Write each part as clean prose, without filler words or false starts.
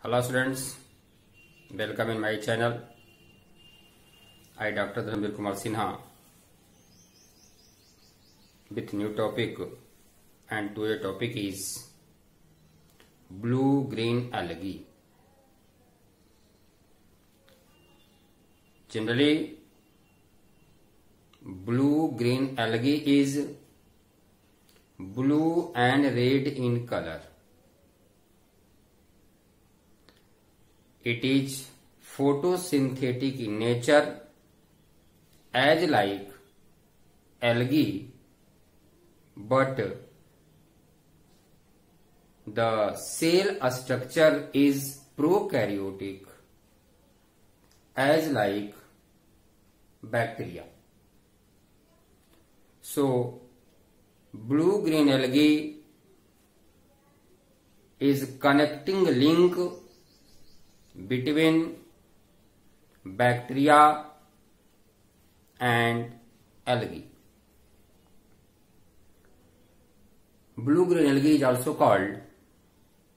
Hello students, welcome in my channel. I Dr. Dhanbir Kumar Sinha with new topic, and today's topic is blue-green algae. Generally, blue-green algae is blue and red in color. It is photosynthetic in nature, as like algae, but the cell structure is prokaryotic, as like bacteria. So, blue-green algae is connecting link between bacteria and algae. Blue-green algae is also called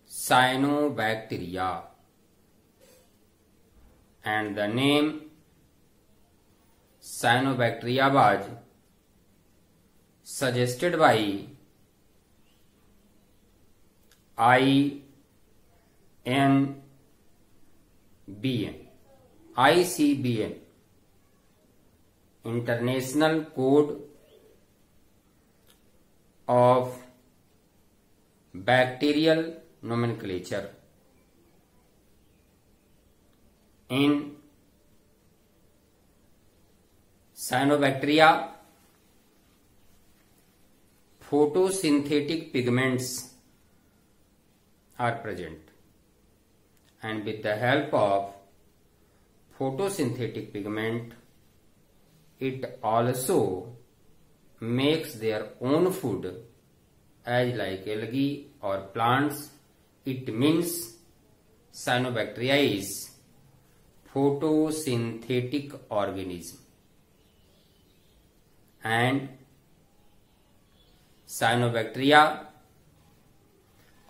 cyanobacteria, and the name cyanobacteria was suggested by ICBN, International Code of Bacterial Nomenclature. In cyanobacteria, photosynthetic pigments are present, and with the help of photosynthetic pigment, it also makes their own food, as like algae or plants. It means cyanobacteria is photosynthetic organism, and cyanobacteria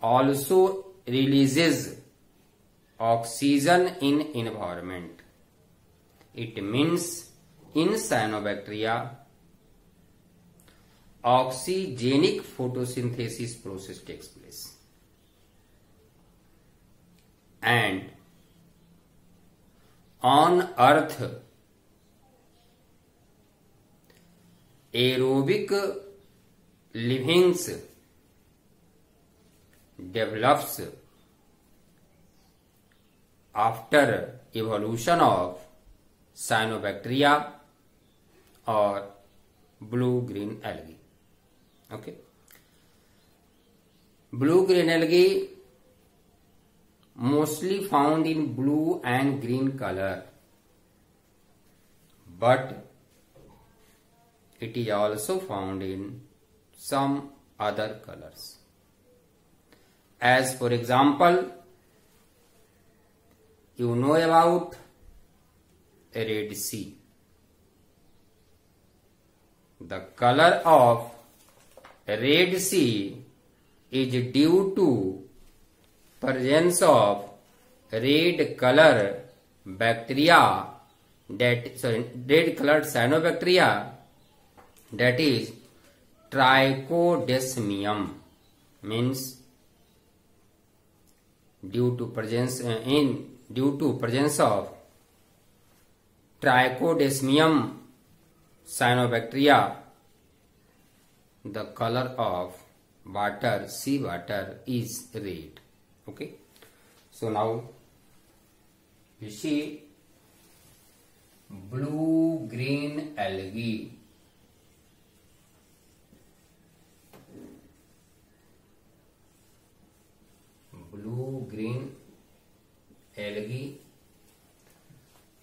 also releases oxygen in environment. It means in cyanobacteria, oxygenic photosynthesis process takes place, and on Earth, aerobic livings develops after evolution of cyanobacteria or blue-green algae. Okay. Blue-green algae mostly found in blue and green color, but it is also found in some other colors. As for example, you know about Red Sea. The color of Red Sea is due to presence of red color bacteria, red colored cyanobacteria, that is Trichodesmium, means due to presence of Trichodesmium cyanobacteria, the color of water, sea water, is red. Okay. So now you see blue-green algae. Blue-green algae,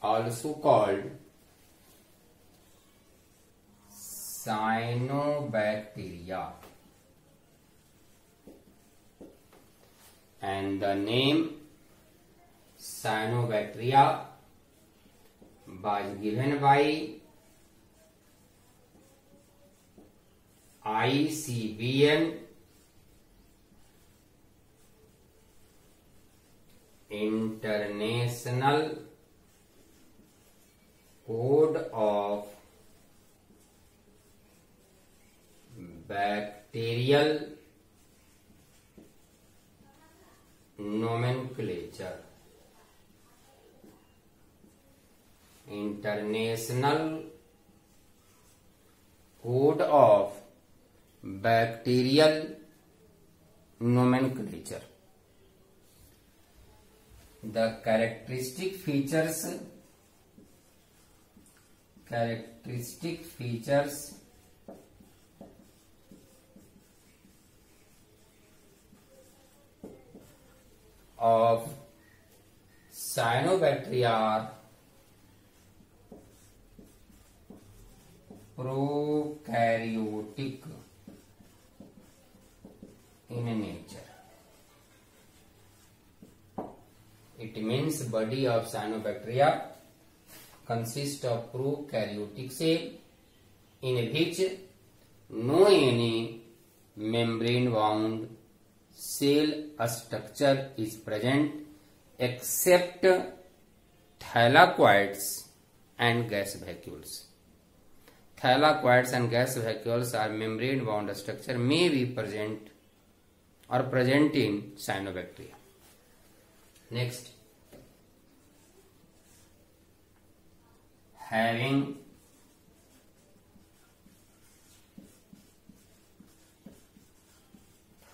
also called cyanobacteria, and the name cyanobacteria was given by ICBN international code of bacterial nomenclature, international code of bacterial nomenclature. The characteristic features of cyanobacteria are prokaryotic in nature. It means body of cyanobacteria consists of prokaryotic cell in which no any membrane bound cell structure is present except thylakoids and gas vacuoles. Thylakoids and gas vacuoles are membrane bound structure may be present or present in cyanobacteria. Next, having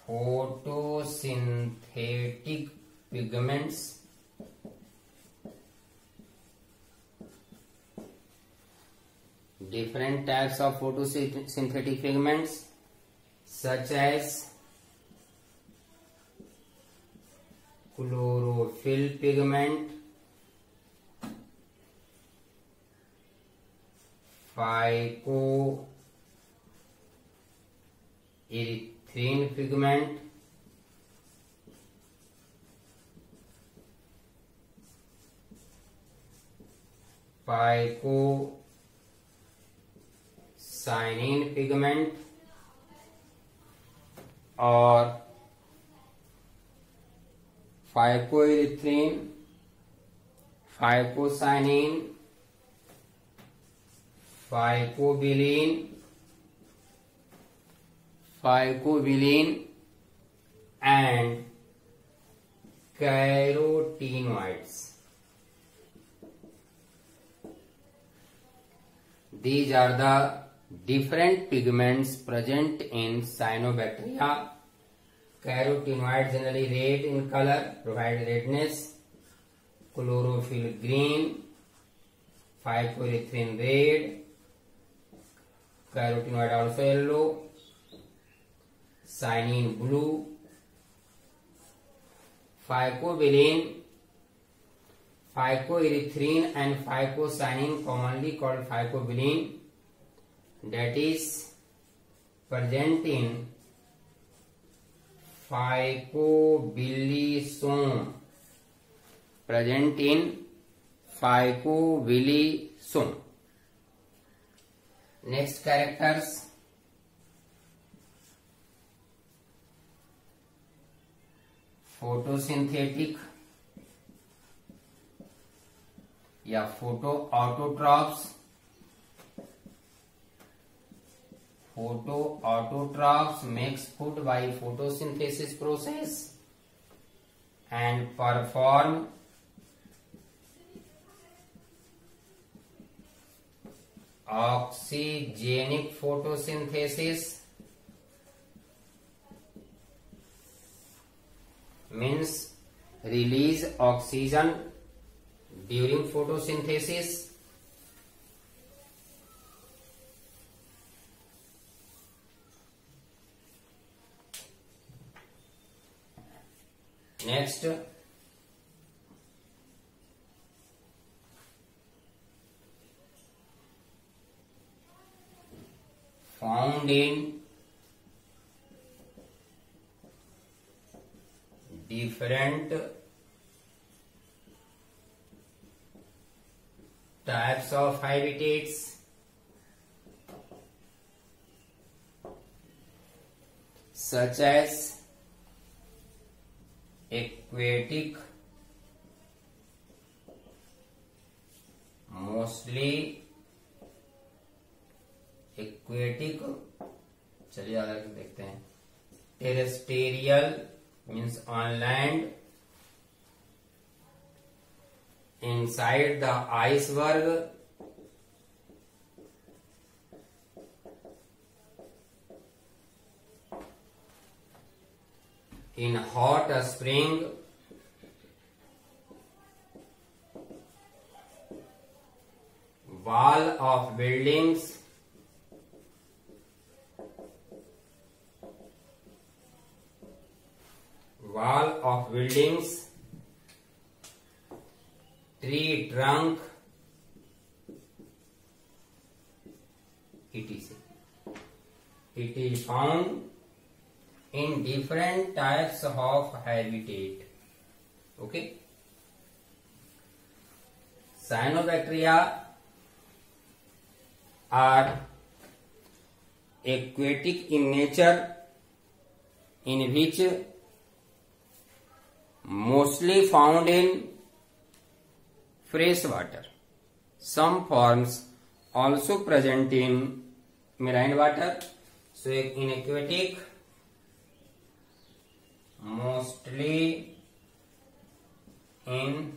photosynthetic pigments different types of photosynthetic pigments such as chlorophyll pigment, phycoerythrin pigment, phycocyanin pigment or phycoerythrin, phycocyanin, phycobilin and carotenoids. These are the different pigments present in cyanobacteria. Carotenoids generally red in color, provide redness. Chlorophyll green, phycoerythrin red, carotenoid also yellow, cyanin blue, phycobilin, phycoerythrin and phycocyanin commonly called phycobilin that is present in phycobilisome, Next characters, photosynthetic या photoautotrophs. Photoautotrophs makes food by photosynthesis process and perform oxygenic photosynthesis, means release oxygen during photosynthesis. Next, found in different types of habitats such as aquatic mostly aquatic, चलिए आगे देखते हैं। Terrestrial means on land, inside the iceberg, in hot spring, wall of buildings, tree trunk, etc. It is found in different types of habitat. Okay. Cyanobacteria are aquatic in nature, in which mostly found in fresh water. Some forms also present in marine water. So in aquatic, mostly in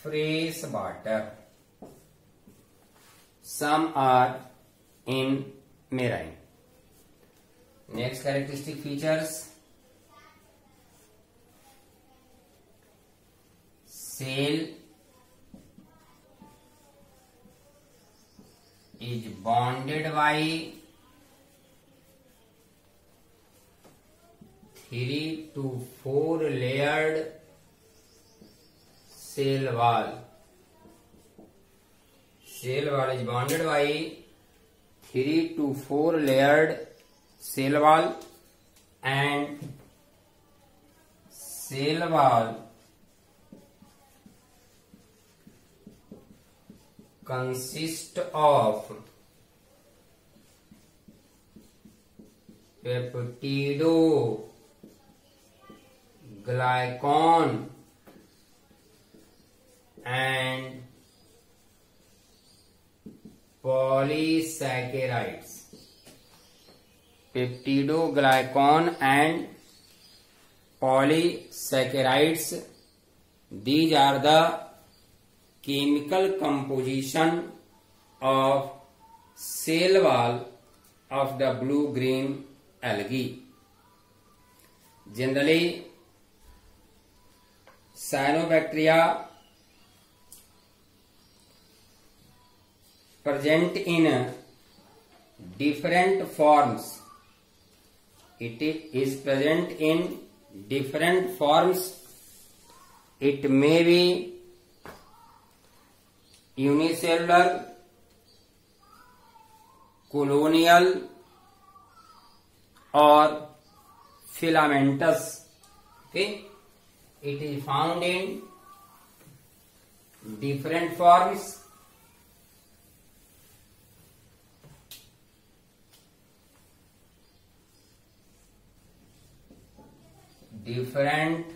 fresh water. Some are in marine. Next characteristic features: cell is bonded by 3 to 4 layered cell wall. Cell wall is bonded by 3 to 4 layered cell wall, and cell wall consist of peptidoglycan and polysaccharides. Peptidoglycan and polysaccharides, these are the chemical composition of cell wall of the blue-green algae. Generally, cyanobacteria present in different forms. It is present in different forms. It may be unicellular, colonial, or filamentous. Okay, it is found in different forms. Different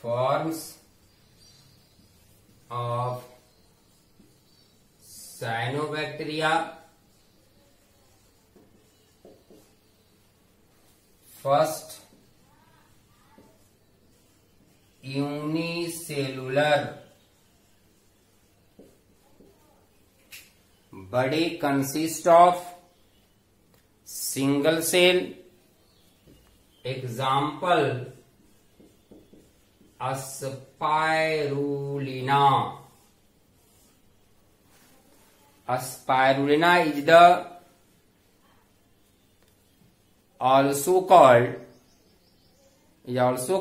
forms of cyanobacteria. First, unicellular. Body consists of single cell. Example: Spirulina. Spirulina is also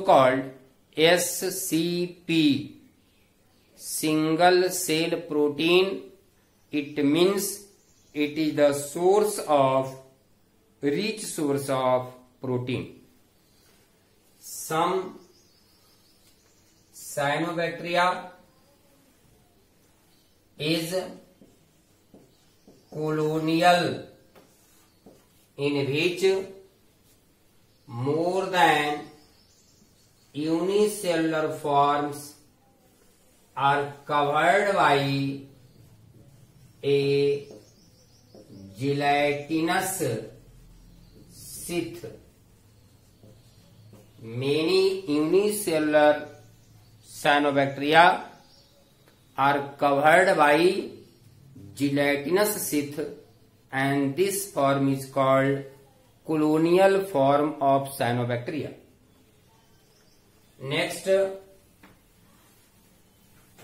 called SCP, single cell protein. It means it is the rich source of protein. Some cyanobacteria is colonial, in which more than unicellular forms are covered by a gelatinous sheath. Many unicellular cyanobacteria are covered by gelatinous sheath, and this form is called colonial form of cyanobacteria. Next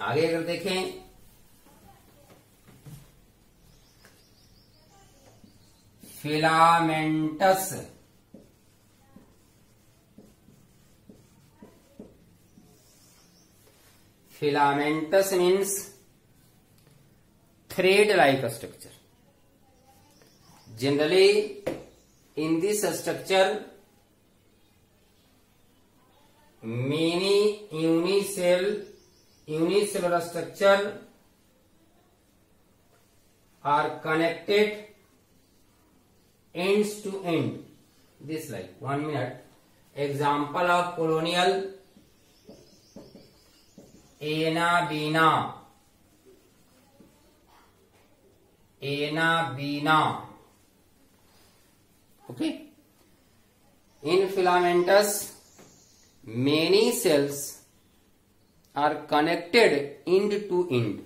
आगे अगर देखें, filamentous. Filamentous means thread like structure. Generally, in this structure, many unicellular structure are connected ends to end. This like 1 minute. Example of colonial: Anabina. Okay. In filamentous, many cells are connected end to end,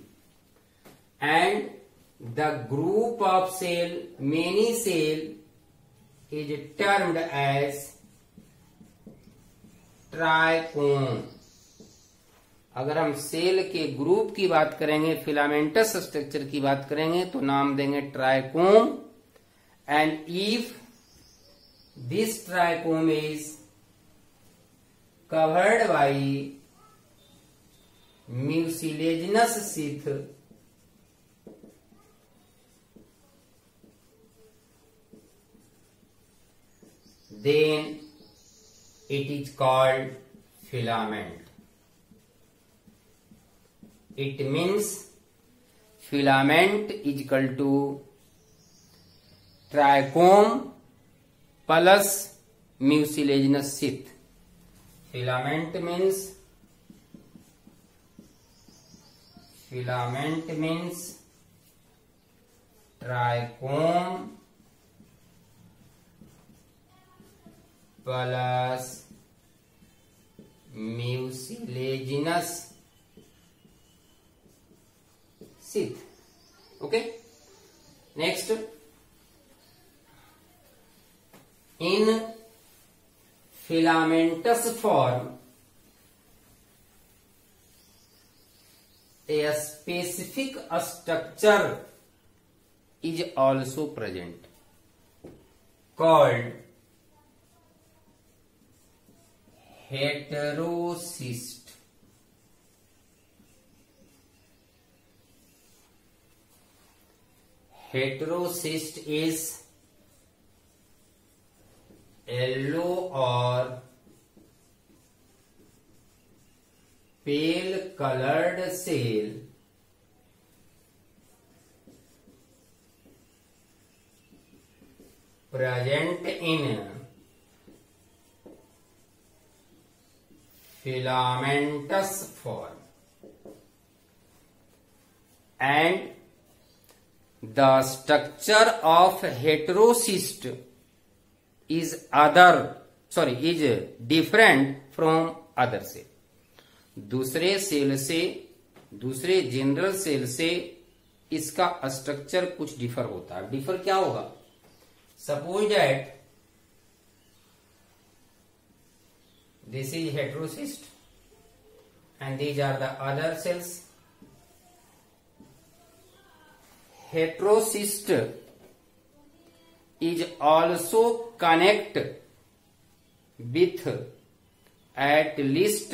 and the group of cell, many cell, is termed as trichome. अगर हम cell के group की बात करेंगे, filamentous structure की बात करेंगे, तो नाम देंगे trichome. And if this trichome is covered by mucilaginous sheath, then it is called filament. It means filament is equal to trichome plus mucilaginous sheath. Filament means trichome plus mucilaginous sheath. Okay. Next, in filamentous form, a specific structure is also present called heterocyst. Heterocyst is yellow or pale colored cell present in filamentous form, and the structure of heterocyst is different from other cell. दूसरे cell से, दूसरे general cell से इसका structure कुछ differ होता है. Differ क्या होगा? Suppose that this is heterocyst and these are the other cells. Heterocyst is also connect with at least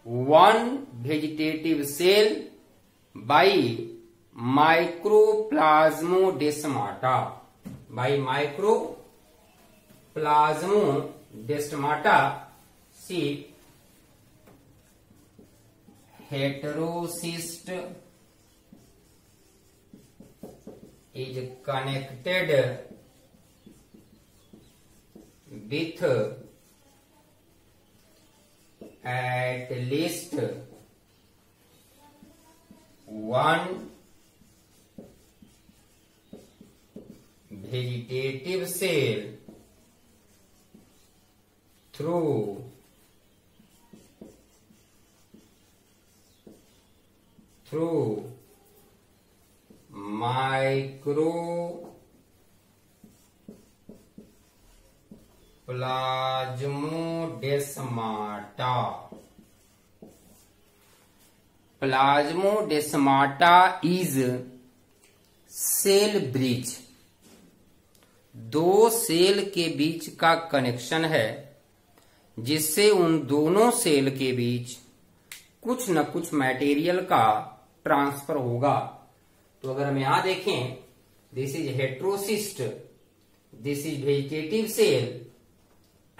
one vegetative cell by microplasmodesmata. See, heterocyst is connected with at least non-vegetative cell through microplasmodesmata. Plasmodesmata is cell bridge, दो cell के बीच का connection है जिससे उन दोनों cell के बीच कुछ न कुछ मटेरियल का ट्रांसफर होगा। तो अगर हम यहां देखें, this is heterocyst, this is vegetative cell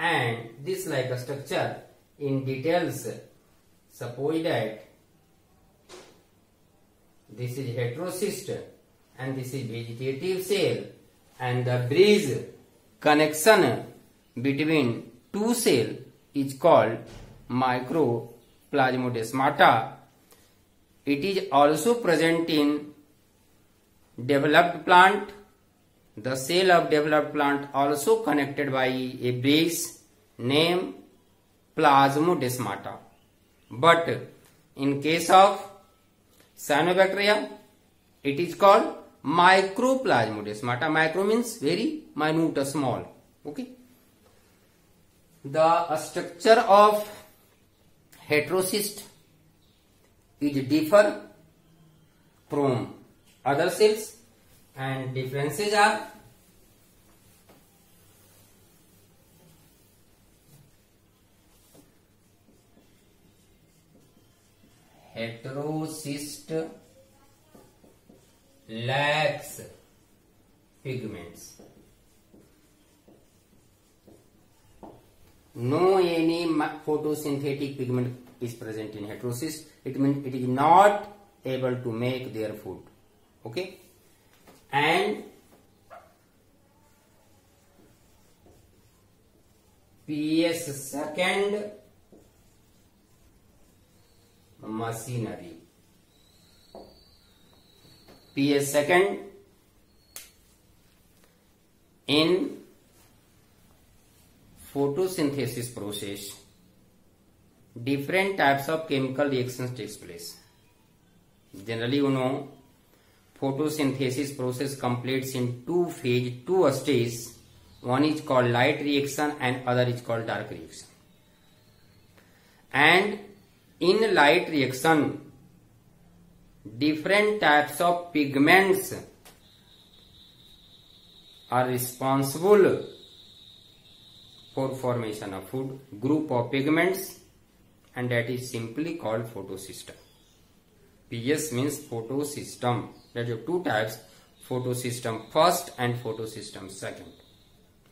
and this like structure in details. Suppose that this is heterocyst and this is vegetative cell, and the bridge connection between two cell is called microplasmodesmata. It is also present in developed plant. The cell of developed plant also connected by a bridge named plasmodesmata. But in case of cyanobacteria, it is called microplasmodesmata. Micro means very minute, small. Okay. The structure of heterocyst is differ from other cells, and differences are heterocyst lacks pigments. No any photosynthetic pigment is present in heterocyst. It means it is not able to make their food. Okay, and PS second machinery. PS second in photosynthesis process, different types of chemical reactions takes place. Generally, you know, photosynthesis process completes in two stages. One is called light reaction and other is called dark reaction. And in light reaction, different types of pigments are responsible for formation of food. Group of pigments, and that is simply called photosystem. PS means photosystem. That is two types, photosystem first and photosystem second.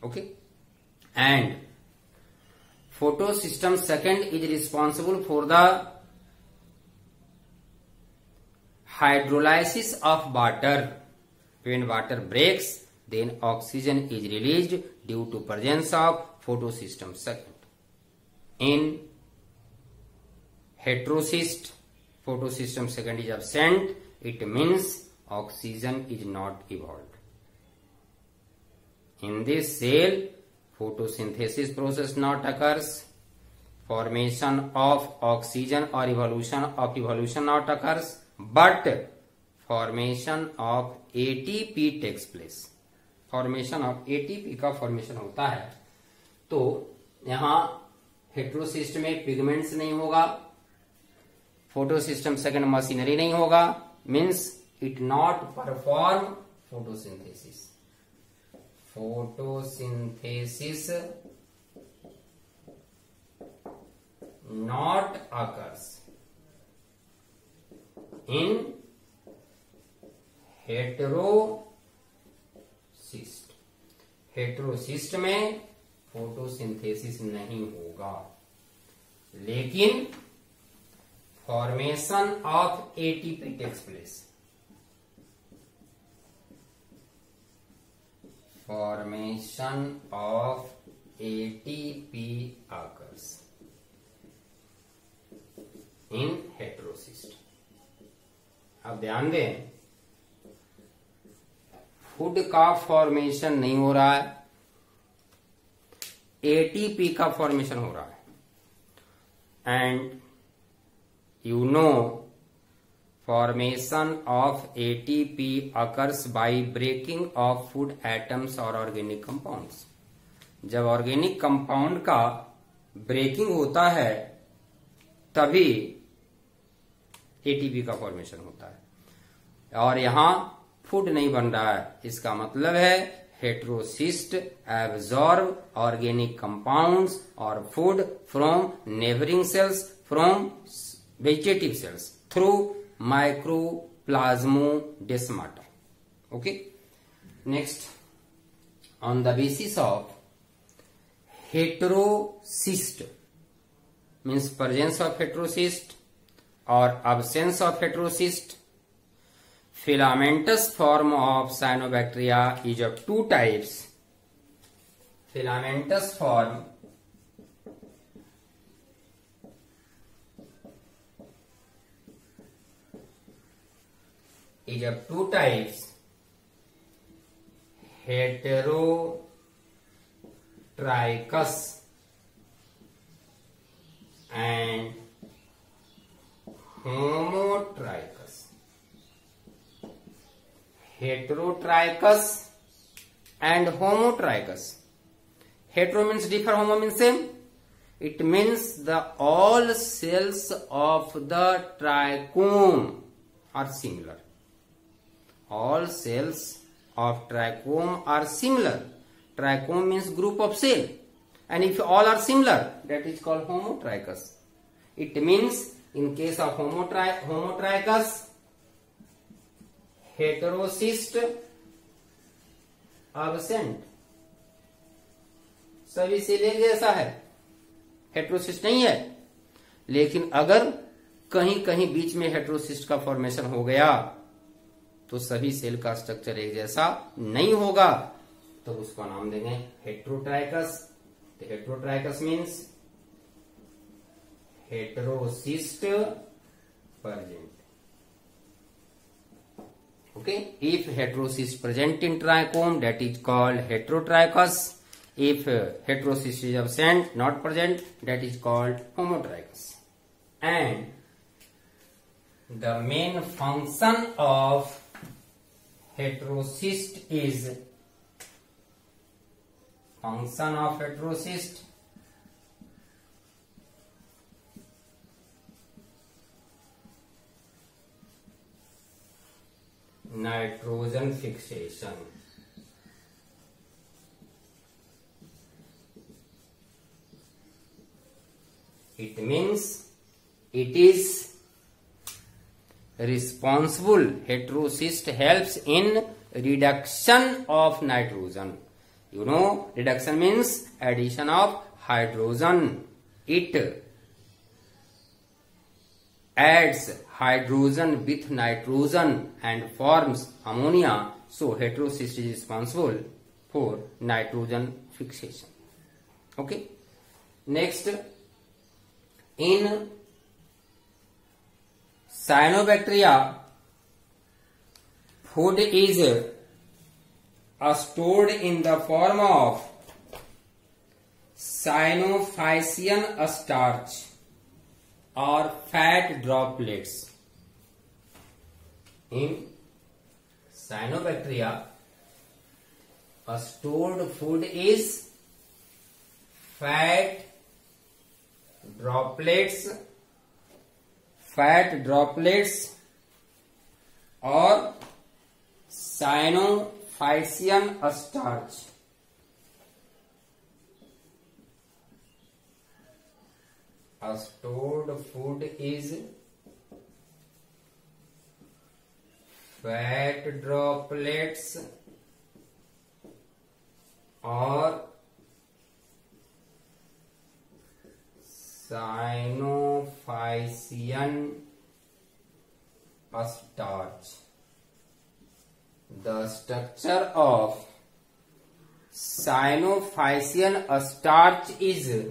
Okay, and photosystem second is responsible for the hydrolysis of water. When water breaks, then oxygen is released due to presence of photosystem second. In heterocyst, photosystem second is absent. It means oxygen is not evolved. In this cell, photosynthesis process not occurs. Formation of oxygen or evolution not occurs, but formation of ATP takes place. Formation of ATP का formation होता है. तो यहाँ heterocyst में pigments नहीं होगा, photosystem second machinery नहीं होगा, means it not perform photosynthesis. Photosynthesis not occurs in heterocyst. Heterocyst में फोटोसिंथेसिस नहीं होगा, लेकिन formation of ATP takes place. Formation of ATP occurs in heterocyst. अब ध्यान दें, फूड का फॉर्मेशन नहीं हो रहा है, एटीपी का फॉर्मेशन हो रहा है। And you know formation of ATP occurs by breaking of food atoms or organic compounds। जब ऑर्गेनिक कंपाउंड का ब्रेकिंग होता है तभी एटीपी का फॉर्मेशन होता है, और यहां फूड नहीं बन रहा है। इसका मतलब है हेटेरोसिस्ट एब्जॉर्ब ऑर्गेनिक कंपाउंड्स और food from neighbouring cells from vegetative cells through microplasmodesmata. Okay. Next, on the basis of heterocyst means presence of heterocyst or absence of heterocyst, filamentous form of cyanobacteria is of two types. Filamentous form is of two types, heterotrichous and homotrichous. Heterotrichous and homotrichous. Hetero means different, homo means same. It means the all cells of the trichome are similar. All cells of trichome are similar. Trichome means group of cell, and if all are similar, that is called homotrichous. It means in case of homotrichous, heterocyst absent, सभी cell एक जैसा है, heterocyst नहीं है। लेकिन अगर कहीं कहीं बीच में हेटेरोसिस्ट का फॉर्मेशन हो गया तो सभी सेल का स्ट्रक्चर एक जैसा नहीं होगा, तो उसका नाम देंगे हेटेरोट्राइकस। तो heterotrichous means heterocyst present. Okay, if heterocyst present in trichome, that is called heterotrichous. If heterocyst is absent, not present, that is called homotrichous. And the main function of heterocyst is nitrogen fixation. It means it is responsible. Heterocyst helps in reduction of nitrogen. You know, reduction means addition of hydrogen. It adds hydrogen with nitrogen and forms ammonia. So heterocyst is responsible for nitrogen fixation. Okay. Next, in cyanobacteria, food is stored in the form of cyanophysian starch or fat droplets. In cyanobacteria, a stored food is fat droplets or cyanophysian starch. A stored food is fat droplets or cyanophysian starch. The structure of cyanophysian starch is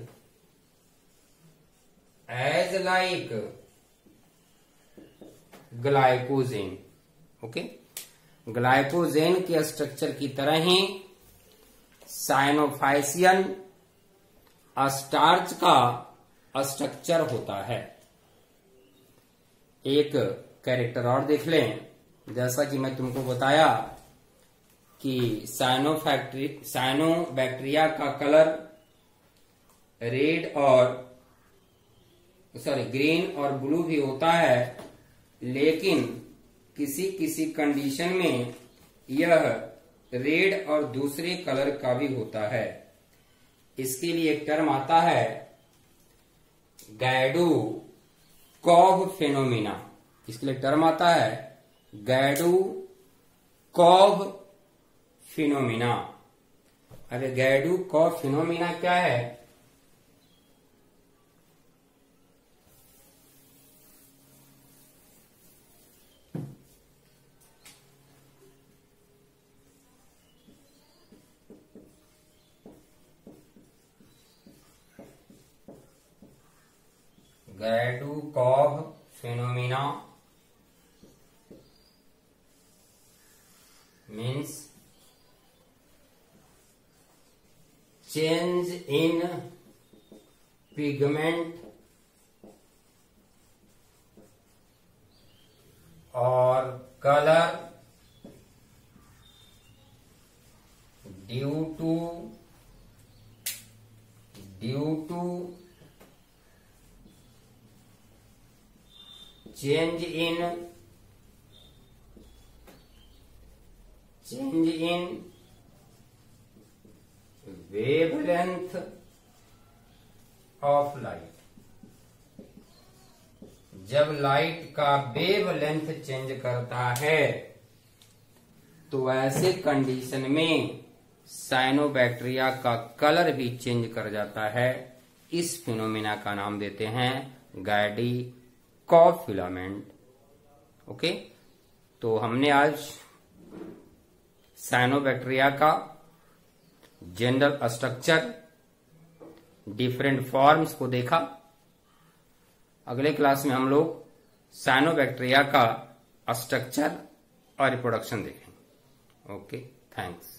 as like glycogen. Okay, glycogen के structure की तरह ही cyanophycean starch का structure होता है। एक character और देख लें, जैसा कि मैं तुमको बताया कि साइनोबैक्टीरिया का कलर ग्रीन और ब्लू भी होता है, लेकिन किसी किसी कंडीशन में यह रेड और दूसरे कलर का भी होता है। इसके लिए एक टर्म आता है गैडोकॉव फेनोमिना। इसके लिए टर्म आता है गैडोकॉव फिनोमिना। अब गैडोकॉव फिनोमिना क्या है? गैडोकॉव phenomena means change in pigment or color due to change in wavelength of light। जब लाइट का वेवलेंथ चेंज करता है तो ऐसे कंडीशन में साइनोबैक्टीरिया का कलर भी चेंज कर जाता है। इस फिनोमिना का नाम देते हैं गैडोकॉव फिलामेंट। ओके, तो हमने आज साइनोबैक्टीरिया का जनरल स्ट्रक्चर, डिफरेंट फॉर्म्स को देखा। अगले क्लास में हम लोग साइनोबैक्टीरिया का स्ट्रक्चर और रिप्रोडक्शन देखेंगे। Okay, thanks.